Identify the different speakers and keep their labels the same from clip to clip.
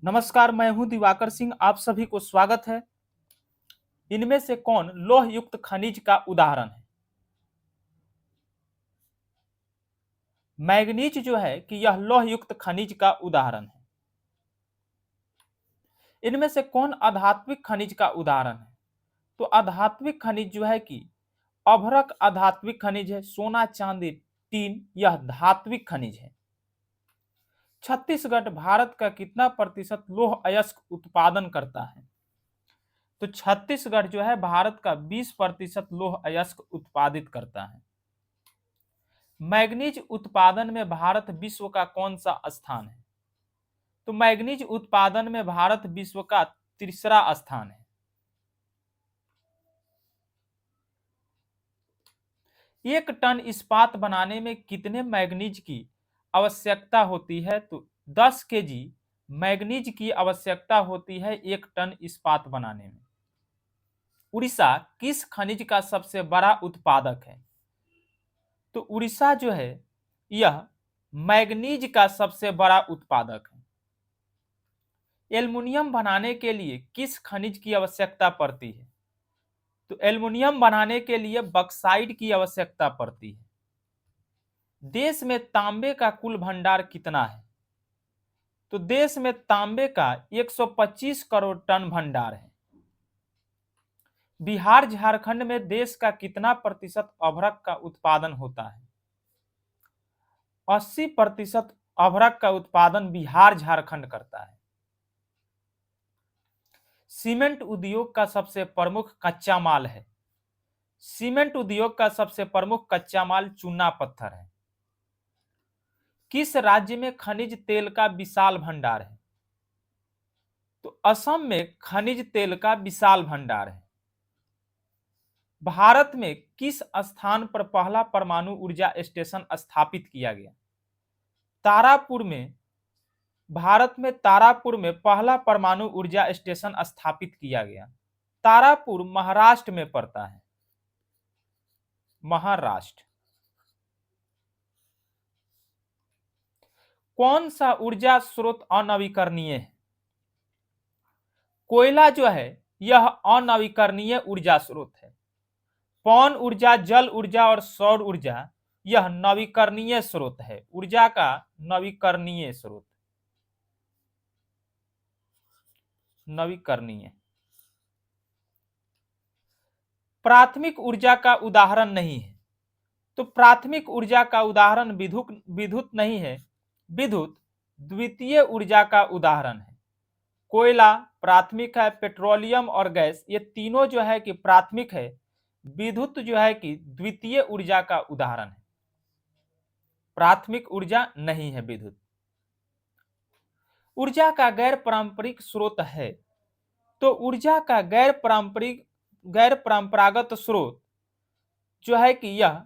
Speaker 1: नमस्कार, मैं हूं दिवाकर सिंह। आप सभी को स्वागत है। इनमें से कौन लौह युक्त खनिज का उदाहरण है? मैग्नीज जो है कि यह लौह युक्त खनिज का उदाहरण है। इनमें से कौन आधात्विक खनिज का उदाहरण है? तो आधात्विक खनिज जो है कि अभ्रक आधात्विक खनिज है। सोना, चांदी, टीन यह धात्विक खनिज है। छत्तीसगढ़ भारत का कितना प्रतिशत लौह अयस्क उत्पादन करता है? तो छत्तीसगढ़ जो है भारत का 20% लौह अयस्क उत्पादित करता है। मैग्नीज उत्पादन में भारत विश्व का कौन सा स्थान है? तो मैग्नीज उत्पादन में भारत विश्व का तीसरा स्थान है। एक टन इस्पात बनाने में कितने मैग्नीज की आवश्यकता होती है? तो 10 केजी मैग्नीज की आवश्यकता होती है एक टन इस्पात बनाने में। उड़ीसा किस खनिज का सबसे बड़ा उत्पादक है? तो उड़ीसा जो है यह मैग्नीज का सबसे बड़ा उत्पादक है। एल्युमिनियम बनाने के लिए किस खनिज की आवश्यकता पड़ती है? तो एल्युमिनियम बनाने के लिए बक्साइट की आवश्यकता पड़ती है। देश में तांबे का कुल भंडार कितना है? तो देश में तांबे का 125 करोड़ टन भंडार है। बिहार झारखंड में देश का कितना प्रतिशत अभ्रक का उत्पादन होता है? 80% अभ्रक का उत्पादन बिहार झारखंड करता है। सीमेंट उद्योग का सबसे प्रमुख कच्चा माल है। सीमेंट उद्योग का सबसे प्रमुख कच्चा माल चूना पत्थर है। किस राज्य में खनिज तेल का विशाल भंडार है? तो असम में खनिज तेल का विशाल भंडार है। भारत में किस स्थान पर पहला परमाणु ऊर्जा स्टेशन स्थापित किया गया? तारापुर में। भारत में तारापुर में पहला परमाणु ऊर्जा स्टेशन स्थापित किया गया। तारापुर महाराष्ट्र में पड़ता है। महाराष्ट्र। कौन सा ऊर्जा स्रोत अनवीकरणीय है? कोयला जो है यह अनवीकरणीय ऊर्जा स्रोत है। पवन ऊर्जा, जल ऊर्जा और सौर ऊर्जा यह नवीकरणीय स्रोत है। ऊर्जा का नवीकरणीय स्रोत। नवीकरणीय। प्राथमिक ऊर्जा का उदाहरण नहीं है। तो प्राथमिक ऊर्जा का उदाहरण विद्युत नहीं है। विद्युत द्वितीय ऊर्जा का उदाहरण है। कोयला प्राथमिक है, पेट्रोलियम और गैस ये तीनों जो है कि प्राथमिक है। विद्युत जो है कि द्वितीय ऊर्जा का उदाहरण है। प्राथमिक ऊर्जा नहीं है विद्युत। ऊर्जा का गैर पारंपरिक स्रोत है। तो ऊर्जा का गैर परंपरागत स्रोत जो है कि यह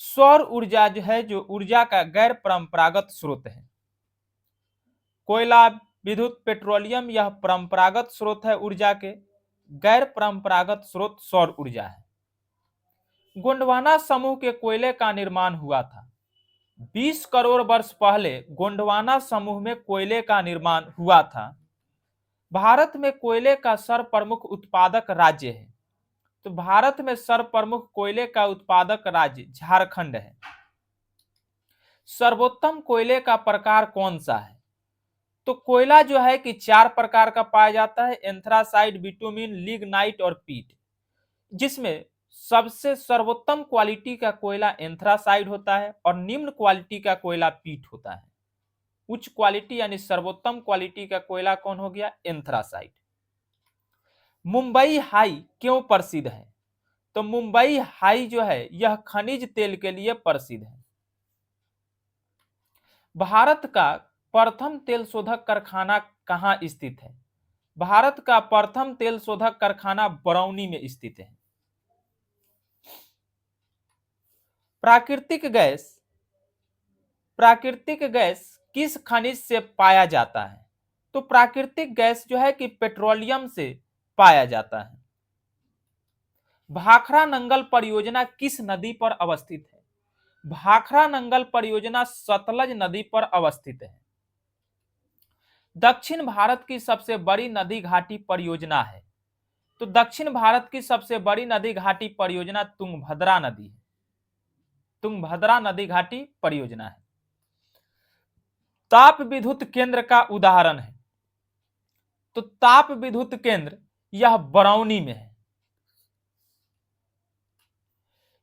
Speaker 1: सौर ऊर्जा जो है, जो ऊर्जा का गैर परंपरागत स्रोत है। कोयला, विद्युत, पेट्रोलियम यह परंपरागत स्रोत है ऊर्जा के। गैर परंपरागत स्रोत सौर ऊर्जा है। गोंडवाना समूह के कोयले का निर्माण हुआ था। 20 करोड़ वर्ष पहले गोंडवाना समूह में कोयले का निर्माण हुआ था। भारत में कोयले का सर्वप्रमुख उत्पादक राज्य है। तो भारत में सर्वप्रमुख कोयले का उत्पादक राज्य झारखंड है। सर्वोत्तम कोयले का प्रकार कौन सा है? तो कोयला जो है कि 4 प्रकार का पाया जाता है। एंथ्रासाइट, बिटुमिन, लिग्नाइट और पीट। जिसमें सबसे सर्वोत्तम क्वालिटी का कोयला एंथ्रासाइट होता है और निम्न क्वालिटी का कोयला पीट होता है। उच्च क्वालिटी यानी सर्वोत्तम क्वालिटी का कोयला कौन हो गया? एंथ्रासाइट। मुंबई हाई क्यों प्रसिद्ध है? तो मुंबई हाई जो है यह खनिज तेल के लिए प्रसिद्ध है। भारत का प्रथम तेल शोधक कारखाना कहां स्थित है? भारत का प्रथम तेल शोधक कारखाना बरौनी में स्थित है। प्राकृतिक गैस किस खनिज से पाया जाता है? तो प्राकृतिक गैस जो है कि पेट्रोलियम से पाया जाता है। भाखड़ा नंगल परियोजना किस नदी पर अवस्थित है? भाखड़ा नंगल परियोजना सतलज नदी पर अवस्थित है। दक्षिण भारत की सबसे बड़ी नदी घाटी परियोजना है। तो दक्षिण भारत की सबसे बड़ी नदी घाटी परियोजना तुंगभद्रा नदी है। तुंगभद्रा नदी घाटी परियोजना है। ताप विद्युत केंद्र का उदाहरण है। तो ताप विद्युत केंद्र यह बरौनी में है।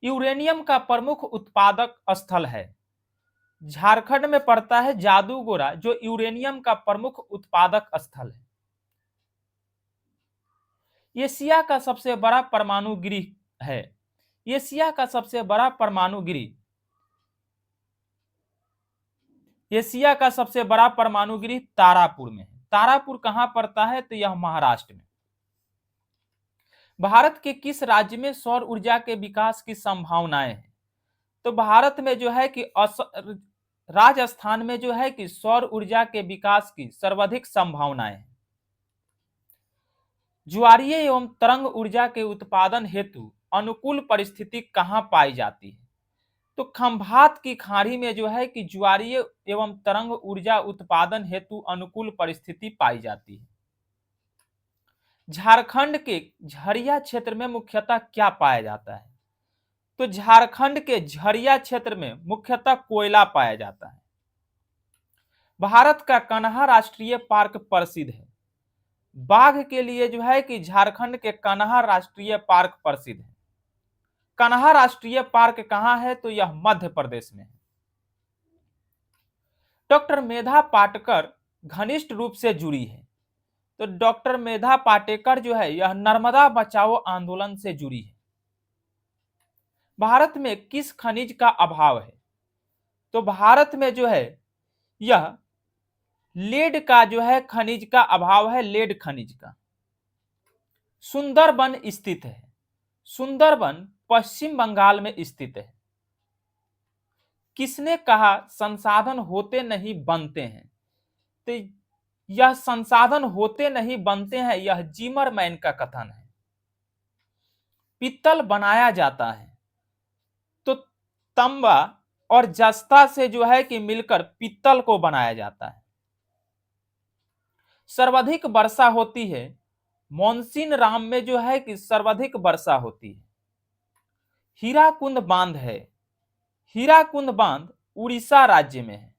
Speaker 1: यूरेनियम का प्रमुख उत्पादक स्थल है। झारखंड में पड़ता है जादूगोड़ा, जो यूरेनियम का प्रमुख उत्पादक स्थल है। एशिया का सबसे बड़ा परमाणु गृह है। एशिया का सबसे बड़ा परमाणु गृह, एशिया का सबसे बड़ा परमाणु गृह तारापुर में है। तारापुर कहां पड़ता है? तो यह महाराष्ट्र में। भारत के किस राज्य में सौर ऊर्जा के विकास की संभावनाएं हैं? तो भारत में जो है कि राजस्थान में जो है कि सौर ऊर्जा के विकास की सर्वाधिक संभावनाएं हैं। ज्वारीय एवं तरंग ऊर्जा के उत्पादन हेतु अनुकूल परिस्थिति कहां पाई जाती है? तो खंभात की खाड़ी में जो है कि ज्वारीय एवं तरंग ऊर्जा उत्पादन हेतु अनुकूल परिस्थिति पाई जाती है। झारखंड के झरिया क्षेत्र में मुख्यतः क्या पाया जाता है? तो झारखंड के झरिया क्षेत्र में मुख्यतः कोयला पाया जाता है। भारत का कन्हा राष्ट्रीय पार्क प्रसिद्ध है। बाघ के लिए जो है कि झारखंड के कन्हा राष्ट्रीय पार्क प्रसिद्ध है। कन्हा राष्ट्रीय पार्क कहां है? तो यह मध्य प्रदेश में है। डॉक्टर मेधा पाटकर घनिष्ठ रूप से जुड़ी है। तो डॉक्टर मेधा पाटेकर जो है यह नर्मदा बचाओ आंदोलन से जुड़ी है। भारत में किस खनिज का अभाव है? तो भारत में जो है यह लेड का जो है खनिज का अभाव है, लेड खनिज का। सुंदरबन स्थित है। सुंदरबन पश्चिम बंगाल में स्थित है। किसने कहा संसाधन होते नहीं बनते हैं? तो यह संसाधन होते नहीं बनते हैं, यह जिमरमैन का कथन है। पित्तल बनाया जाता है। तो तांबा और जस्ता से जो है कि मिलकर पित्तल को बनाया जाता है। सर्वाधिक वर्षा होती है मॉनसून राम में जो है कि सर्वाधिक वर्षा होती है। हीराकुंड बांध है। हीराकुंड बांध उड़ीसा राज्य में है।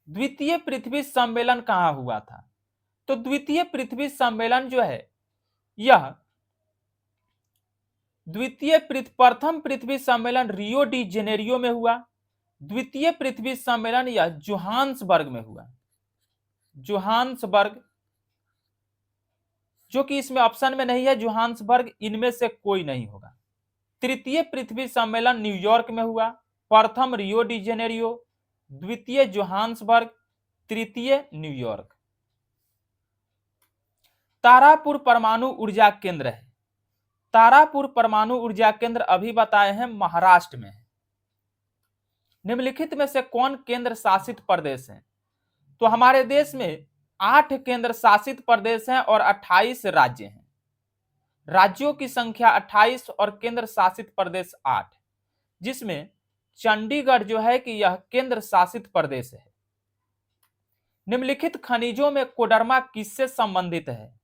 Speaker 1: द्वितीय पृथ्वी सम्मेलन कहां हुआ था? तो द्वितीय पृथ्वी सम्मेलन जो है यह प्रथम पृथ्वी सम्मेलन रियो डी जेनेरियो में हुआ। द्वितीय पृथ्वी सम्मेलन यह जोहान्सबर्ग में हुआ। जोहान्सबर्ग, जो कि इसमें ऑप्शन में नहीं है, जोहान्सबर्ग इनमें से कोई नहीं होगा। तृतीय पृथ्वी सम्मेलन न्यूयॉर्क में हुआ। प्रथम रियो डी जेनेरियो, द्वितीय जोहान्सबर्ग, तृतीय न्यूयॉर्क। तारापुर परमाणु ऊर्जा केंद्र है। तारापुर परमाणु ऊर्जा केंद्र अभी बताए हैं महाराष्ट्र में है। निम्नलिखित में से कौन केंद्र शासित प्रदेश है? तो हमारे देश में 8 केंद्र शासित प्रदेश हैं और 28 राज्य हैं। राज्यों की संख्या 28 और केंद्र शासित प्रदेश 8, जिसमें चंडीगढ़ जो है कि यह केंद्र शासित प्रदेश है। निम्नलिखित खनिजों में कोडरमा किससे संबंधित है?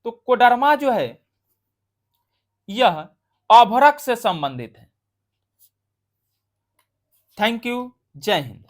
Speaker 1: तो कोडरमा जो है यह अभ्रक से संबंधित है। Thank you. जय हिंद।